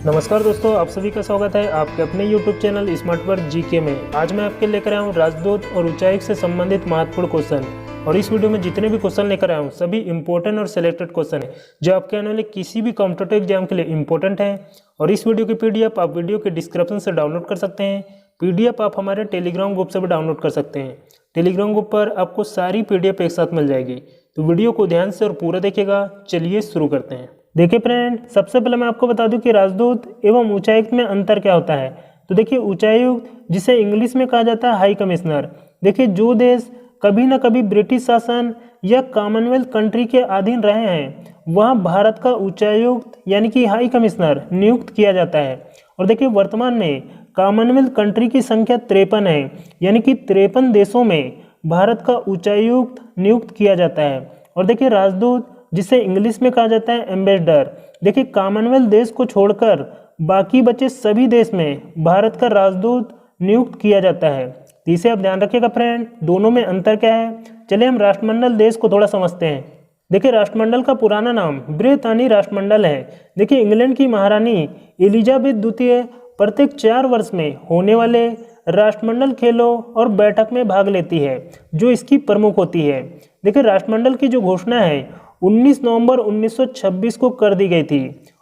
नमस्कार दोस्तों, आप सभी का स्वागत है आपके अपने YouTube channel smart work GK में। आज मैं आपके लेकर आया हूँ राजदूत और उच्चायुक्त से संबंधित महत्वपूर्ण क्वेश्चन। और इस वीडियो में जितने भी क्वेश्चन लेकर आया हूँ सभी इंपॉर्टेंट और सिलेक्टेड क्वेश्चन है जो आपके आने वाले किसी भी कॉम्पिटेटिव एग्जाम के लिए इंपॉर्टेंट है। और इस वीडियो की PDF आप वीडियो के डिस्क्रिप्शन से डाउनलोड कर सकते हैं। PDF आप हमारे टेलीग्राम ग्रुप से भी डाउनलोड कर सकते हैं। टेलीग्राम ग्रुप पर आपको सारी PDF एक साथ मिल जाएगी। तो वीडियो को ध्यान से और पूरा देखिएगा। चलिए शुरू करते हैं। देखिए फ्रेंड, सबसे पहले मैं आपको बता दूं कि राजदूत एवं उच्चायुक्त में अंतर क्या होता है। तो देखिए, उच्चायुक्त जिसे इंग्लिश में कहा जाता है हाई कमिश्नर, देखिए जो देश कभी ना कभी ब्रिटिश शासन या कॉमनवेल्थ कंट्री के अधीन रहे हैं वहाँ भारत का उच्चायुक्त यानी कि हाई कमिश्नर नियुक्त किया जाता है। और देखिए वर्तमान में कॉमनवेल्थ कंट्री की संख्या 53 है, यानी कि 53 देशों में भारत का उच्चायुक्त नियुक्त किया जाता है। और देखिए राजदूत जिसे इंग्लिश में कहा जाता है एम्बेसडर, देखिए कॉमनवेल्थ देश को छोड़कर बाकी बचे सभी देश में भारत का राजदूत नियुक्त किया जाता है। तो इसे आप ध्यान रखिएगा फ्रेंड, दोनों में अंतर क्या है। चलिए हम राष्ट्रमंडल देश को थोड़ा समझते हैं। देखिए राष्ट्रमंडल का पुराना नाम ब्रितानी राष्ट्रमंडल है। देखिए इंग्लैंड की महारानी एलिजाबेथ द्वितीय प्रत्येक 4 वर्ष में होने वाले राष्ट्रमंडल खेलों और बैठक में भाग लेती है, जो इसकी प्रमुख होती है। देखिए राष्ट्रमंडल की जो घोषणा है 19 नवंबर 1926 को कर दी गई थी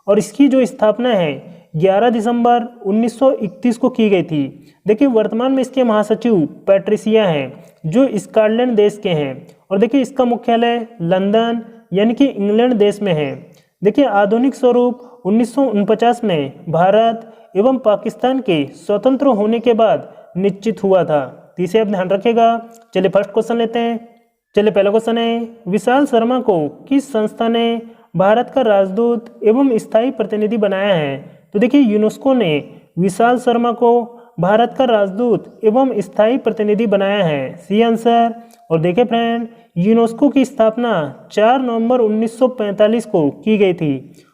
और इसकी जो स्थापना है 11 दिसंबर 1931 को की गई थी। देखिए वर्तमान में इसके महासचिव पैट्रिसिया हैं जो स्कॉटलैंड देश के हैं। और देखिए इसका मुख्यालय लंदन यानी कि इंग्लैंड देश में है। देखिए आधुनिक स्वरूप 1949 में भारत एवं पाकिस्तान के स्वतंत्र होने के बाद निश्चित हुआ था। तो इसे आप ध्यान रखिएगा। चलिए फर्स्ट क्वेश्चन लेते हैं। चलिए पहला क्वेश्चन है, विशाल शर्मा को किस संस्था ने भारत का राजदूत एवं स्थायी प्रतिनिधि बनाया है। तो देखिए यूनेस्को ने विशाल शर्मा को भारत का राजदूत एवं स्थायी प्रतिनिधि बनाया है, सी आंसर। और देखिए फ्रेंड, यूनेस्को की स्थापना 4 नवंबर 1945 को की गई थी।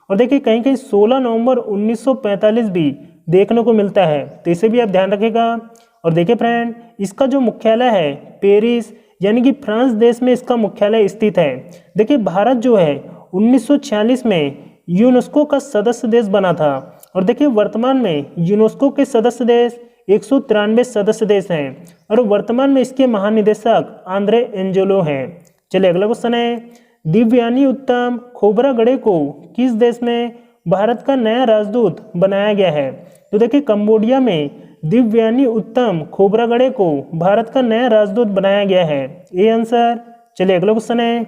और देखिए कहीं कहीं 16 नवंबर 1945 भी देखने को मिलता है, तो इसे भी आप ध्यान रखिएगा। और देखिए फ्रेंड, इसका जो मुख्यालय है पेरिस यानी कि फ्रांस देश में इसका मुख्यालय स्थित है। देखिए भारत जो है 1946 में यूनेस्को का सदस्य देश बना था। और देखिए वर्तमान में यूनेस्को के सदस्य देश 193 सदस्य देश हैं और वर्तमान में इसके महानिदेशक आंद्रे एंजेलो हैं। चलिए अगला क्वेश्चन है, दिव्यानी उत्तम खोबरागड़े को किस देश में भारत का नया राजदूत बनाया गया है। तो देखिए कंबोडिया में दिव्यानी उत्तम खोबरागड़े को भारत का नया राजदूत बनाया गया है, ए आंसर। चलिए अगला क्वेश्चन है,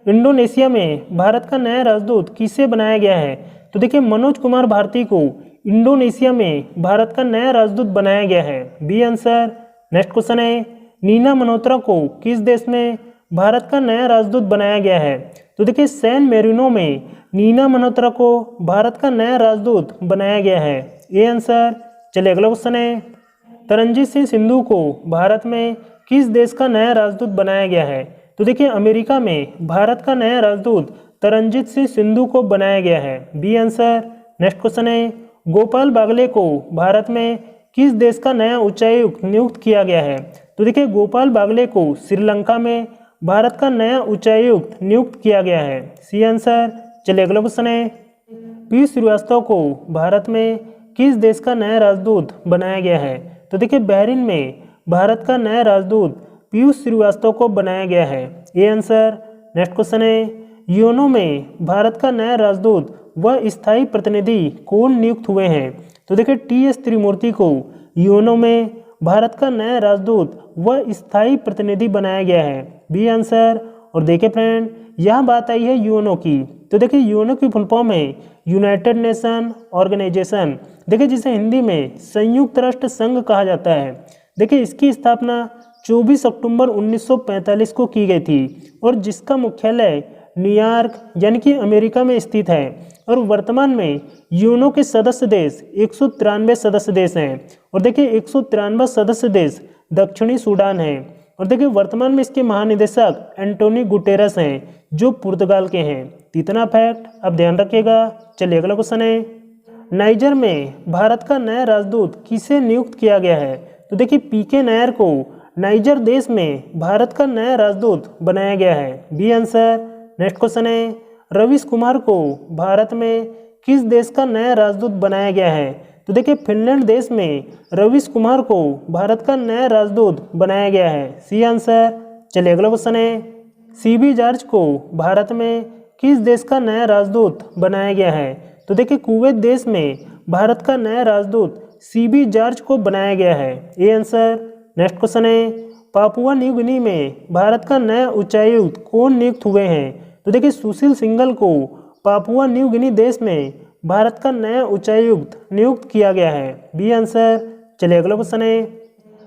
इंडोनेशिया में भारत का नया राजदूत किसे बनाया गया है। तो देखिए मनोज कुमार भारती को इंडोनेशिया में भारत का नया राजदूत बनाया गया है, बी आंसर। नेक्स्ट क्वेश्चन है, नीना मल्होत्रा को किस देश में भारत का नया राजदूत बनाया गया है। तो देखिए सैन मेरिनो में नीना मल्होत्रा को भारत का नया राजदूत बनाया गया है, ए आंसर। चलिए अगला क्वेश्चन है, तरनजीत सिंह सिंधु को भारत में किस देश का नया राजदूत बनाया गया है। तो देखिए अमेरिका में भारत का नया राजदूत तरनजीत सिंह सिंधु को बनाया गया है, बी आंसर। नेक्स्ट क्वेश्चन है, गोपाल बागले को भारत में किस देश का नया उच्चायुक्त नियुक्त किया गया है। तो देखिए गोपाल बागले को श्रीलंका में भारत का नया उच्चायुक्त नियुक्त किया गया है, सी आंसर। चलिए अगला क्वेश्चन है, पीयूष श्रीवास्तव को भारत में किस देश का नया राजदूत बनाया गया है। तो देखिए बहरीन में भारत का नया राजदूत पीयूष श्रीवास्तव को बनाया गया है, ए आंसर। नेक्स्ट क्वेश्चन है, यूएनओ में भारत का नया राजदूत व स्थायी प्रतिनिधि कौन नियुक्त हुए हैं। तो देखिए TS त्रिमूर्ति को यूएनओ में भारत का नया राजदूत व स्थायी प्रतिनिधि बनाया गया है, बी आंसर। और देखिए फ्रेंड, यह बात आई है यूएनओ की। तो देखिए यूएनओ की फुल फॉर्म है यूनाइटेड नेशन ऑर्गेनाइजेशन, देखिए जिसे हिंदी में संयुक्त राष्ट्र संघ कहा जाता है। देखिए इसकी स्थापना 24 अक्टूबर 1945 को की गई थी और जिसका मुख्यालय न्यूयॉर्क यानी कि अमेरिका में स्थित है। और वर्तमान में यूएनओ के सदस्य देश 193 सदस्य देश हैं। और देखिए 193 सदस्य देश दक्षिणी सूडान है। और देखिए वर्तमान में इसके महानिदेशक एंटोनी गुटेरस हैं जो पुर्तगाल के हैं। इतना फैक्ट अब ध्यान रखिएगा। चलिए अगला क्वेश्चन है, नाइजर में भारत का नया राजदूत किसे नियुक्त किया गया है। तो देखिए PK नायर को नाइजर देश में भारत का नया राजदूत बनाया गया है, बी आंसर। नेक्स्ट क्वेश्चन है, रवीश कुमार को भारत में किस देश का नया राजदूत बनाया गया है? तो देखिए फिनलैंड देश में रवीश कुमार को भारत का नया राजदूत बनाया गया है। C answer. चलिए अगला क्वेश्चन है, सीबी जॉर्ज को भारत में किस देश का नया राजदूत बनाया गया है? तो देखिए कुवैत देश में भारत का नया राजदूत सीबी जॉर्ज को बनाया गया है। A answer. नेक्स्ट क्वेश्चन है, पापुआ न्यू गिनी में भारत का नया उच्चायुक्त कौन नियुक्त हुए हैं? तो देखिए सुशील सिंघल को पापुआ न्यू गिनी देश में भारत का नया उच्चायुक्त नियुक्त किया गया है। B answer. चलिए अगला क्वेश्चन है,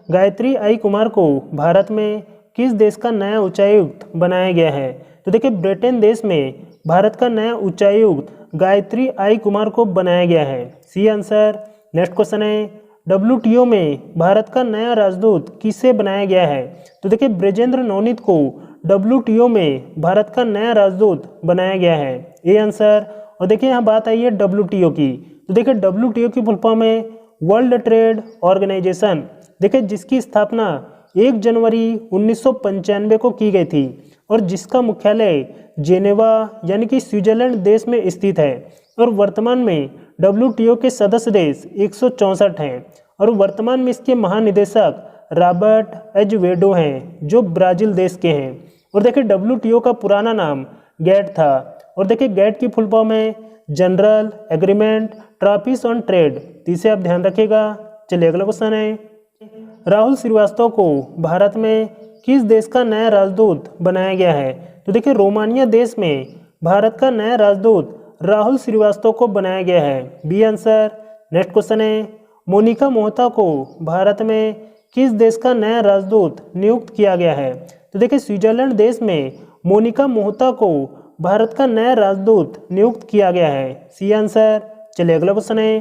गायत्री आई कुमार को भारत में किस देश का नया उच्चायुक्त बनाया गया है? तो देखिए ब्रिटेन देश में भारत का नया उच्चायुक्त गायत्री आई कुमार को बनाया गया है। C answer. नेक्स्ट क्वेश्चन है, WTO में भारत का नया राजदूत किसे बनाया गया है? तो देखिए ब्रजेंद्र नवनीत को WTO में भारत का नया राजदूत बनाया गया है। A answer. और देखिए यहाँ बात आई है WTO की, तो देखिए WTO की फुल फॉर्म है वर्ल्ड ट्रेड ऑर्गेनाइजेशन। देखिए जिसकी स्थापना 1 जनवरी 1995 को की गई थी और जिसका मुख्यालय जेनेवा यानी कि स्विट्जरलैंड देश में स्थित है। और वर्तमान में WTO के सदस्य देश 164 हैं और वर्तमान में इसके महानिदेशक रॉबर्ट एजवेडो हैं जो ब्राज़ील देश के हैं। और देखिए WTO का पुराना नाम गैट था और देखिए गैट की फुल फॉर्म है general agreement trophies on trade. तो इसे आप ध्यान रखिएगा। चलिए अगला क्वेश्चन है, राहुल श्रीवास्तव को भारत में किस देश का नया राजदूत बनाया गया है? तो देखिए रोमानिया देश में भारत का नया राजदूत राहुल श्रीवास्तव को बनाया गया है। B answer. नेक्स्ट क्वेश्चन है, मोनिका मोहता को भारत में किस देश का नया राजदूत नियुक्त किया गया है? तो देखिए स्विट्जरलैंड देश में मोनिका मोहता को भारत का नया राजदूत नियुक्त किया गया है। C answer. चलिए अगला क्वेश्चन है,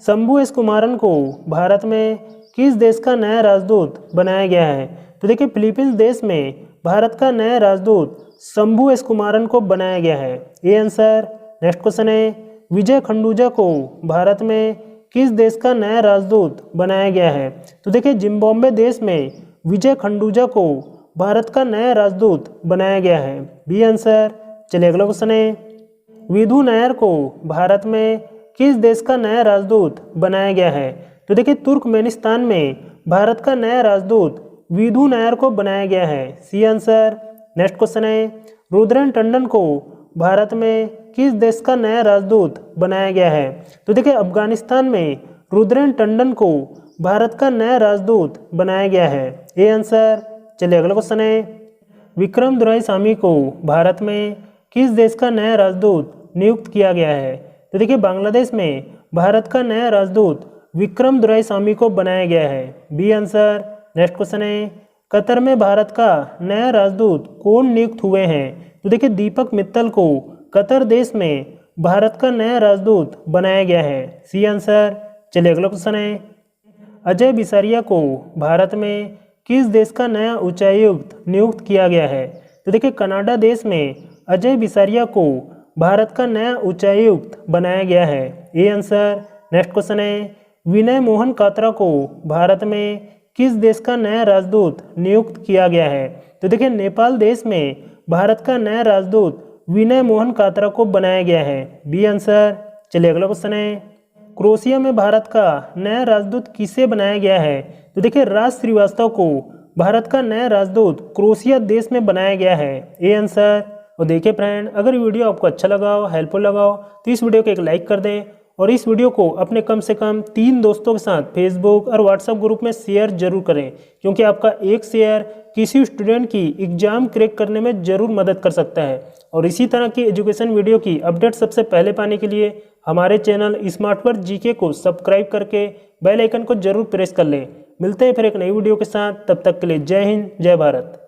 शंभू एस कुमारन को भारत में किस देश का नया राजदूत बनाया गया है? तो देखिए फिलीपींस देश में भारत का नया राजदूत शंभू एस कुमारन को बनाया गया है। A answer. नेक्स्ट क्वेश्चन है, विजय खंडूजा को भारत में किस देश का नया राजदूत बनाया गया है? तो देखिए जिम्बाब्वे देश में विजय खंडूजा को भारत का नया राजदूत बनाया गया है। B answer. चलिए अगला क्वेश्चन है, विधु नायर को भारत में किस देश का नया राजदूत बनाया गया है? तो देखिए तुर्कमेनिस्तान में भारत का नया राजदूत विधु नायर को बनाया गया है। C answer. नेक्स्ट क्वेश्चन है, रुद्रन टंडन को भारत में किस देश का नया राजदूत बनाया गया है? तो देखिए अफगानिस्तान में रुद्रन टंडन को भारत का नया राजदूत बनाया गया है। A answer. चलिए अगला क्वेश्चन है, विक्रम दोराईस्वामी को भारत में किस देश का नया राजदूत नियुक्त किया गया है? तो देखिए बांग्लादेश में भारत का नया राजदूत विक्रम दोराईस्वामी को बनाया गया है। B answer. नेक्स्ट क्वेश्चन है, कतर में भारत का नया राजदूत कौन नियुक्त हुए हैं? तो देखिए दीपक मित्तल को कतर देश में भारत का नया राजदूत बनाया गया है। C answer. चलिए अगला क्वेश्चन है, अजय बिसारिया को भारत में किस देश का नया उच्चायुक्त नियुक्त किया गया है? तो देखिए कनाडा देश में अजय बिसारिया को भारत का नया उच्चायुक्त बनाया गया है। A answer. नेक्स्ट क्वेश्चन है, विनय मोहन कात्रा को भारत में किस देश का नया राजदूत नियुक्त किया गया है? तो देखिए नेपाल देश में भारत का नया राजदूत विनय मोहन कात्रा को बनाया गया है। B answer. चलिए अगला क्वेश्चन है, क्रोएशिया में भारत का नया राजदूत किसे बनाया गया है? तो देखिए राज श्रीवास्तव को भारत का नया राजदूत क्रोएशिया देश में बनाया गया है। A answer. और देखिए फ्रेंड, अगर वीडियो आपको अच्छा लगा हो, हेल्पफुल लगा हो, तो इस वीडियो को एक लाइक कर दें और इस वीडियो को अपने कम से कम 3 दोस्तों के साथ फेसबुक और व्हाट्सएप ग्रुप में शेयर जरूर करें, क्योंकि आपका एक शेयर किसी स्टूडेंट की एग्जाम क्रैक करने में ज़रूर मदद कर सकता है। और इसी तरह की एजुकेशन वीडियो की अपडेट सबसे पहले पाने के लिए हमारे चैनल स्मार्ट वर्ड जीके को सब्सक्राइब करके बेल आइकन को जरूर प्रेस कर लें। मिलते हैं फिर एक नई वीडियो के साथ, तब तक के लिए जय हिंद, जय भारत।